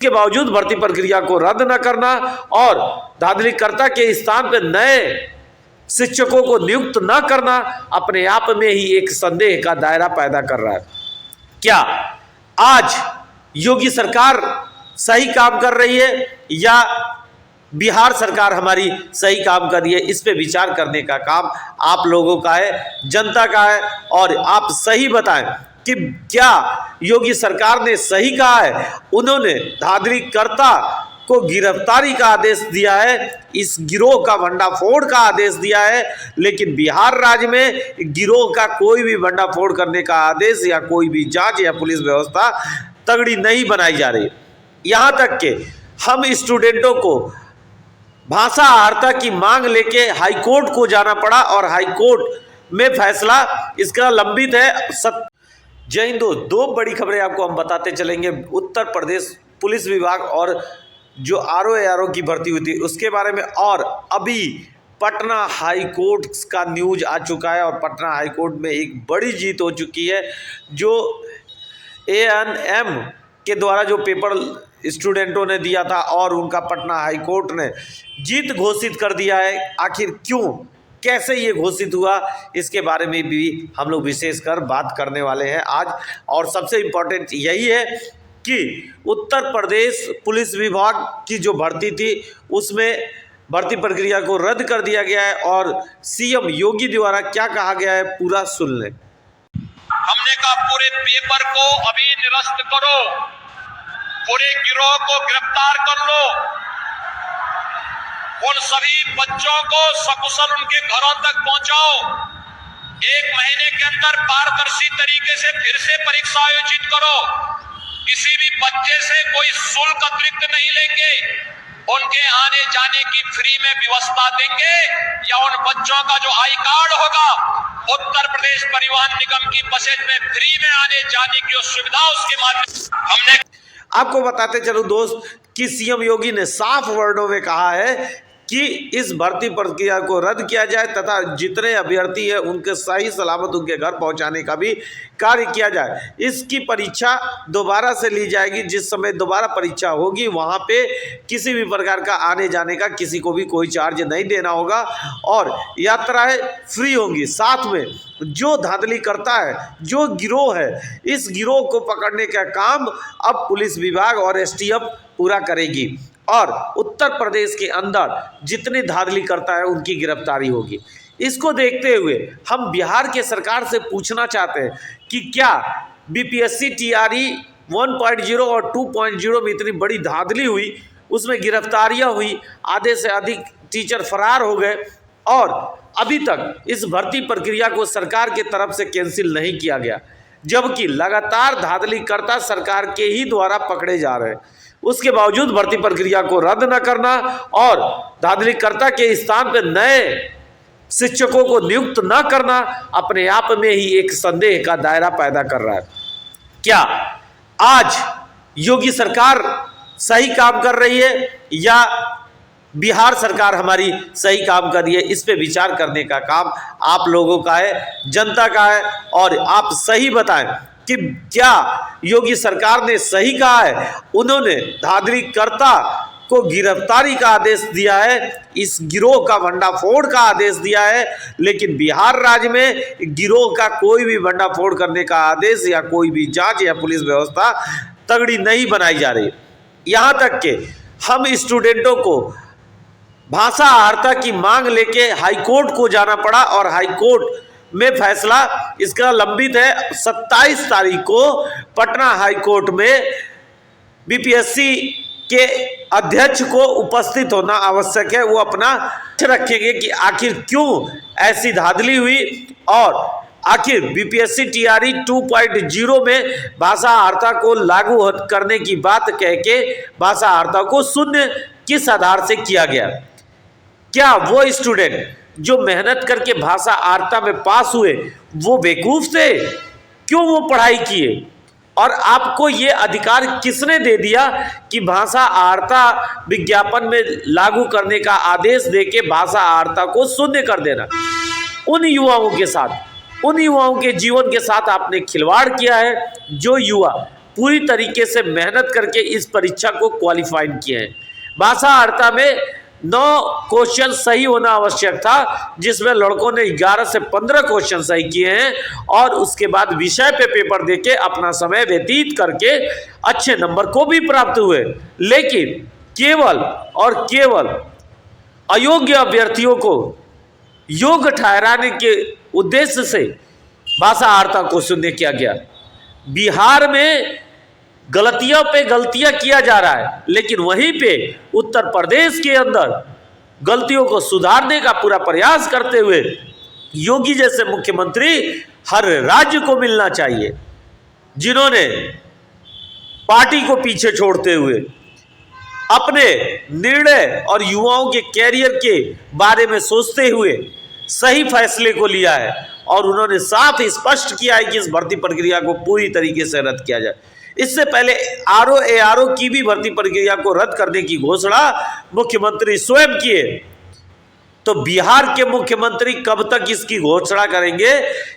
के बावजूद भर्ती प्रक्रिया को रद्द न करना और धांधलीकर्ता के स्थान पर नए शिक्षकों को नियुक्त न करना अपने आप में ही एक संदेह का दायरा पैदा कर रहा है। क्या आज योगी सरकार सही काम कर रही है या बिहार सरकार हमारी सही काम कर रही है? इस पे विचार करने का काम आप लोगों का है, जनता का है। और आप सही बताएं कि क्या योगी सरकार ने सही कहा है? उन्होंने धांधलीकर्ता को गिरफ्तारी का आदेश दिया है, इस गिरोह का भंडाफोड़ का आदेश दिया है, लेकिन बिहार राज्य में गिरोह का कोई भी भंडाफोड़ करने का आदेश या कोई भी जांच या पुलिस व्यवस्था तगड़ी नहीं बनाई जा रही। यहां तक कि हम स्टूडेंटों को भाषा अहर्ता की मांग लेके हाईकोर्ट को जाना पड़ा और हाईकोर्ट में फैसला इसका लंबित है। जय हिंद। दो बड़ी खबरें आपको हम बताते चलेंगे। उत्तर प्रदेश पुलिस विभाग और जो आरओ की भर्ती हुई थी उसके बारे में, और अभी पटना हाई कोर्ट का न्यूज आ चुका है और पटना हाई कोर्ट में एक बड़ी जीत हो चुकी है। जो ANM के द्वारा जो पेपर स्टूडेंटों ने दिया था और उनका पटना हाई कोर्ट ने जीत घोषित कर दिया है। आखिर क्यों, कैसे ये घोषित हुआ, इसके बारे में भी हम लोग विशेषकर बात करने वाले हैं आज। और सबसे इम्पोर्टेंट यही है कि उत्तर प्रदेश पुलिस विभाग की जो भर्ती थी उसमें भर्ती प्रक्रिया को रद्द कर दिया गया है और CM योगी द्वारा क्या कहा गया है पूरा सुन लें। हमने कहा पूरे पेपर को अभी निरस्त करो, पूरे गिरोह को गिरफ्तार कर लो, उन सभी बच्चों को सकुशल उनके घरों तक पहुंचाओ। 1 महीने के अंदर पारदर्शी तरीके से फिर से परीक्षा आयोजित करो। किसी भी बच्चे से कोई शुल्क अतिरिक्त नहीं लेंगे, उनके आने जाने की फ्री में व्यवस्था देंगे या उन बच्चों का जो आई कार्ड होगा उत्तर प्रदेश परिवहन निगम की बसेज में फ्री में आने जाने की सुविधा उसके माध्यम हमने आपको बताते चलो दोस्त कि CM योगी ने साफ वर्डों में कहा है कि इस भर्ती प्रक्रिया को रद्द किया जाए तथा जितने अभ्यर्थी हैं उनके सही सलामत उनके घर पहुंचाने का भी कार्य किया जाए। इसकी परीक्षा दोबारा से ली जाएगी, जिस समय दोबारा परीक्षा होगी वहां पे किसी भी प्रकार का आने जाने का किसी को भी कोई चार्ज नहीं देना होगा और यात्राएं फ्री होंगी। साथ में जो धांधली करता है, जो गिरोह है, इस गिरोह को पकड़ने का काम अब पुलिस विभाग और STF पूरा करेगी और उत्तर प्रदेश के अंदर जितने धांधली करता है उनकी गिरफ्तारी होगी। इसको देखते हुए हम बिहार के सरकार से पूछना चाहते हैं कि क्या BPSC TRE 1.0 और 2.0 में इतनी बड़ी धांधली हुई, उसमें गिरफ्तारियां हुई, आधे से अधिक टीचर फरार हो गए और अभी तक इस भर्ती प्रक्रिया को सरकार के तरफ से कैंसिल नहीं किया गया, जबकि लगातार धांधलीकर्ता सरकार के ही द्वारा पकड़े जा रहे हैं। उसके बावजूद भर्ती प्रक्रिया को रद्द न करना और धांधलीकर्ता के स्थान पर नए शिक्षकों को नियुक्त न करना अपने आप में ही एक संदेह का दायरा पैदा कर रहा है। क्या आज योगी सरकार सही काम कर रही है या बिहार सरकार हमारी सही काम कर रही है? इस पे विचार करने का काम आप लोगों का है, जनता का है। और आप सही बताएं कि क्या योगी सरकार ने सही कहा है? उन्होंने धांधलीकर्ता को गिरफ्तारी का आदेश दिया है, इस गिरोह का भंडाफोड़ का आदेश दिया है, लेकिन बिहार राज्य में गिरोह का कोई भी भंडाफोड़ करने का आदेश या कोई भी जांच या पुलिस व्यवस्था तगड़ी नहीं बनाई जा रही। यहां तक कि हम स्टूडेंटों को भाषा अहर्ता की मांग लेके हाईकोर्ट को जाना पड़ा और हाईकोर्ट में फैसला इसका लंबित है। 27 तारीख को पटना हाईकोर्ट में BPSC के अध्यक्ष को उपस्थित होना आवश्यक है। वो अपना रखेंगे कि आखिर क्यों ऐसी धांधली हुई और आखिर BPSC TRE 2.0 में भाषा अहर्ता को लागू करने की बात कह के भाषा अहर्ता को शून्य किस आधार से किया गया। क्या वो स्टूडेंट जो मेहनत करके भाषा अहर्ता में पास हुए वो बेवकूफ थे? क्यों वो पढ़ाई किए? और आपको ये अधिकार किसने दे दिया कि भाषा अहर्ता विज्ञापन में लागू करने का आदेश देके भाषा अहर्ता को शून्य कर देना? उन युवाओं के साथ, उन युवाओं के जीवन के साथ आपने खिलवाड़ किया है जो युवा पूरी तरीके से मेहनत करके इस परीक्षा को क्वालिफाइड किए हैं। भाषा वार्ता में 9 क्वेश्चन सही होना आवश्यक था, जिसमें लड़कों ने 11 से 15 क्वेश्चन सही किए हैं और उसके बाद विषय पे पेपर देके अपना समय व्यतीत करके अच्छे नंबर को भी प्राप्त हुए। लेकिन केवल और केवल अयोग्य अभ्यर्थियों को योग्य ठहराने के उद्देश्य से भाषा वार्ता को शून्य किया गया। बिहार में गलतियों पे गलतियां किया जा रहा है, लेकिन वहीं पे उत्तर प्रदेश के अंदर गलतियों को सुधारने का पूरा प्रयास करते हुए योगी जैसे मुख्यमंत्री हर राज्य को मिलना चाहिए, जिन्होंने पार्टी को पीछे छोड़ते हुए अपने निर्णय और युवाओं के कैरियर के बारे में सोचते हुए सही फैसले को लिया है और उन्होंने साफ स्पष्ट किया है कि इस भर्ती प्रक्रिया को पूरी तरीके से रद्द किया जाए। इससे पहले ARO की भी भर्ती प्रक्रिया को रद्द करने की घोषणा मुख्यमंत्री स्वयं किए। तो बिहार के मुख्यमंत्री कब तक इसकी घोषणा करेंगे,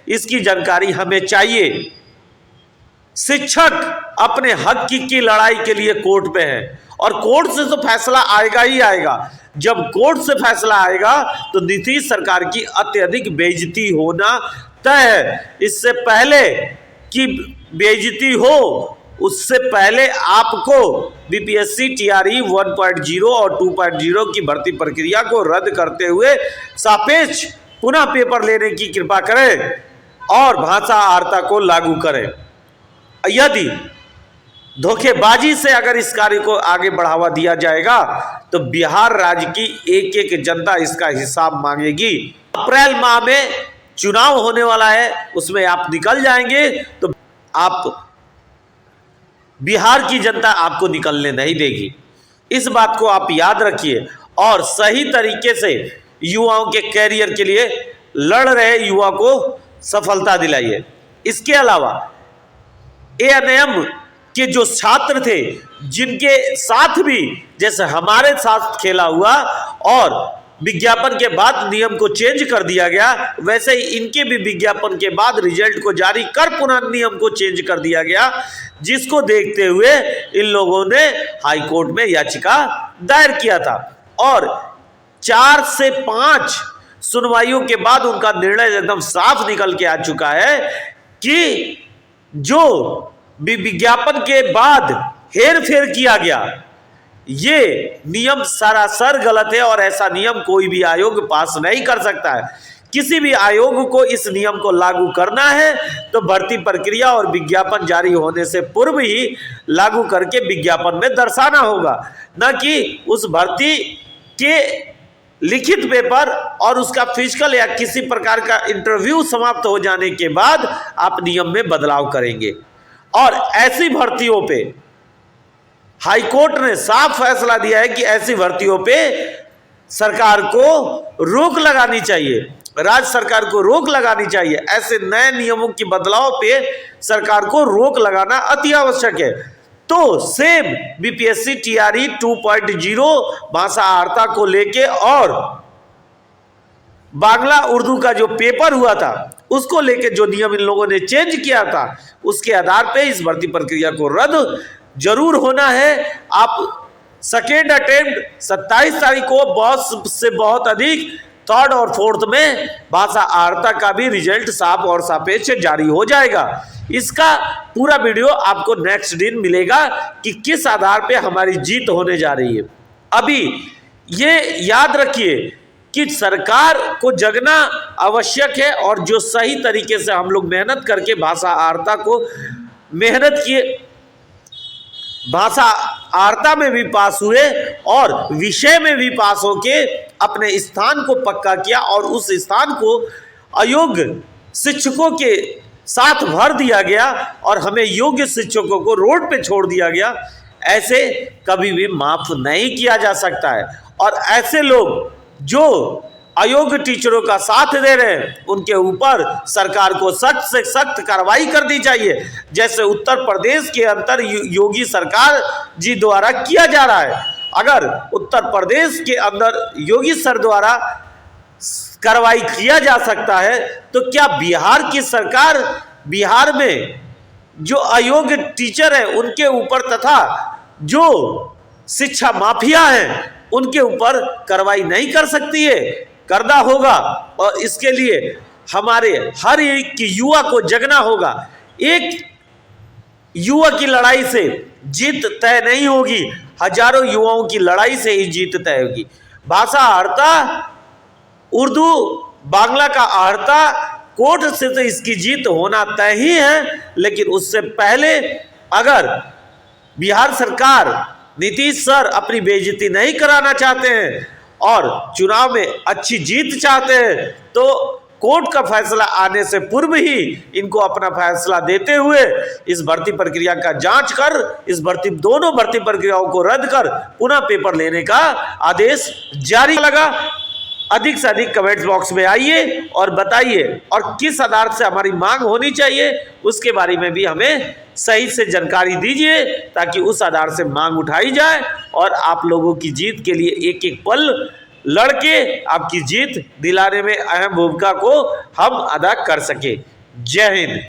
इसकी जानकारी हमें चाहिए। शिक्षक अपने हक की लड़ाई के लिए कोर्ट में है और कोर्ट से तो फैसला आएगा ही आएगा। जब कोर्ट से फैसला आएगा तो नीतीश सरकार की अत्यधिक बेइज्जती होना तय है। इससे पहले कि बेइज्जती हो, उससे पहले आपको बीपीएससी टीआरई 1.0 और 2.0 की भर्ती प्रक्रिया को रद्द करते हुए सापेक्ष पुनः पेपर लेने की कृपा करें और भाषा वार्ता को लागू करें। यदि धोखेबाजी से अगर इस कार्य को आगे बढ़ावा दिया जाएगा तो बिहार राज्य की एक एक जनता इसका हिसाब मांगेगी। अप्रैल माह में चुनाव होने वाला है, उसमें आप निकल जाएंगे तो आप बिहार की जनता आपको निकलने नहीं देगी। इस बात को आप याद रखिए और सही तरीके से युवाओं के कैरियर के लिए लड़ रहे युवा को सफलता दिलाइए। इसके अलावा ANM के जो छात्र थे, जिनके साथ भी जैसे हमारे साथ खेला हुआ और विज्ञापन के बाद नियम को चेंज कर दिया गया, वैसे ही इनके भी विज्ञापन के बाद रिजल्ट को जारी कर पुनः नियम को चेंज कर दिया गया, जिसको देखते हुए इन लोगों ने हाई कोर्ट में याचिका दायर किया था और 4 से 5 सुनवाइयों के बाद उनका निर्णय एकदम साफ निकल के आ चुका है कि जो विज्ञापन के बाद हेर फेर किया गया, ये नियम सरासर गलत है और ऐसा नियम कोई भी आयोग पास नहीं कर सकता है। किसी भी आयोग को इस नियम को लागू करना है तो भर्ती प्रक्रिया और विज्ञापन जारी होने से पूर्व ही लागू करके विज्ञापन में दर्शाना होगा, न कि उस भर्ती के लिखित पेपर और उसका फिजिकल या किसी प्रकार का इंटरव्यू समाप्त हो जाने के बाद आप नियम में बदलाव करेंगे। और ऐसी भर्तियों पे हाई कोर्ट ने साफ फैसला दिया है कि ऐसी भर्तियों पे सरकार को रोक लगानी चाहिए, राज्य सरकार को रोक लगानी चाहिए। ऐसे नए नियमों की बदलाव पे सरकार को रोक लगाना अति आवश्यक है। तो सेम बीपीएससी टीआरई 2.0 भाषा वार्ता को लेके और बांग्ला उर्दू का जो पेपर हुआ था उसको लेके जो नियम इन लोगों ने चेंज किया था, उसके आधार पे इस भर्ती प्रक्रिया को रद्द जरूर होना है। आप सेकेंड अटेम्प्ट 27 तारीख को बहुत से बहुत अधिक, 3rd और 4th में भाषा वार्ता का भी रिजल्ट साफ और सापेक्ष जारी हो जाएगा। इसका पूरा वीडियो आपको नेक्स्ट दिन मिलेगा कि किस आधार पे हमारी जीत होने जा रही है। अभी ये याद रखिए कि सरकार को जगना आवश्यक है और जो सही तरीके से हम लोग मेहनत करके भाषा वार्ता को मेहनत किए, भाषा वार्ता में भी पास हुए और विषय में भी पास होके अपने स्थान को पक्का किया और उस स्थान को अयोग्य शिक्षकों के साथ भर दिया गया और हमें योग्य शिक्षकों को रोड पे छोड़ दिया गया, ऐसे कभी भी माफ नहीं किया जा सकता है। और ऐसे लोग जो अयोग्य टीचरों का साथ दे रहे हैं उनके ऊपर सरकार को सख्त से सख्त कार्रवाई कर दी चाहिए, जैसे उत्तर प्रदेश के अंदर योगी सरकार जी द्वारा किया जा रहा है। अगर उत्तर प्रदेश के अंदर योगी सर द्वारा कार्रवाई किया जा सकता है तो क्या बिहार की सरकार बिहार में जो अयोग्य टीचर है उनके ऊपर तथा जो शिक्षा माफिया हैं उनके ऊपर कार्रवाई नहीं कर सकती है, करना होगा। और इसके लिए हमारे हर एक युवा को जगना होगा। एक युवा की लड़ाई से जीत तय नहीं होगी, हजारों युवाओं की लड़ाई से ही जीत तय होगी। भाषा आहर्ता, उर्दू बांग्ला का आहर्ता, कोर्ट से तो इसकी जीत होना तय ही है। लेकिन उससे पहले अगर बिहार सरकार, नीतीश सर अपनी बेइज्जती नहीं कराना चाहते हैं और चुनाव में अच्छी जीत चाहते हैं तो कोर्ट का फैसला आने से पूर्व ही इनको अपना फैसला देते हुए इस भर्ती प्रक्रिया का जांच कर, इस दोनों भर्ती प्रक्रियाओं को रद्द कर पुनः पेपर लेने का आदेश जारी लगा। अधिक से अधिक कमेंट्स बॉक्स में आइए और बताइए, और किस आधार से हमारी मांग होनी चाहिए उसके बारे में भी हमें सही से जानकारी दीजिए, ताकि उस आधार से मांग उठाई जाए और आप लोगों की जीत के लिए एक एक पल लड़के आपकी जीत दिलाने में अहम भूमिका को हम अदा कर सके। जय हिंद।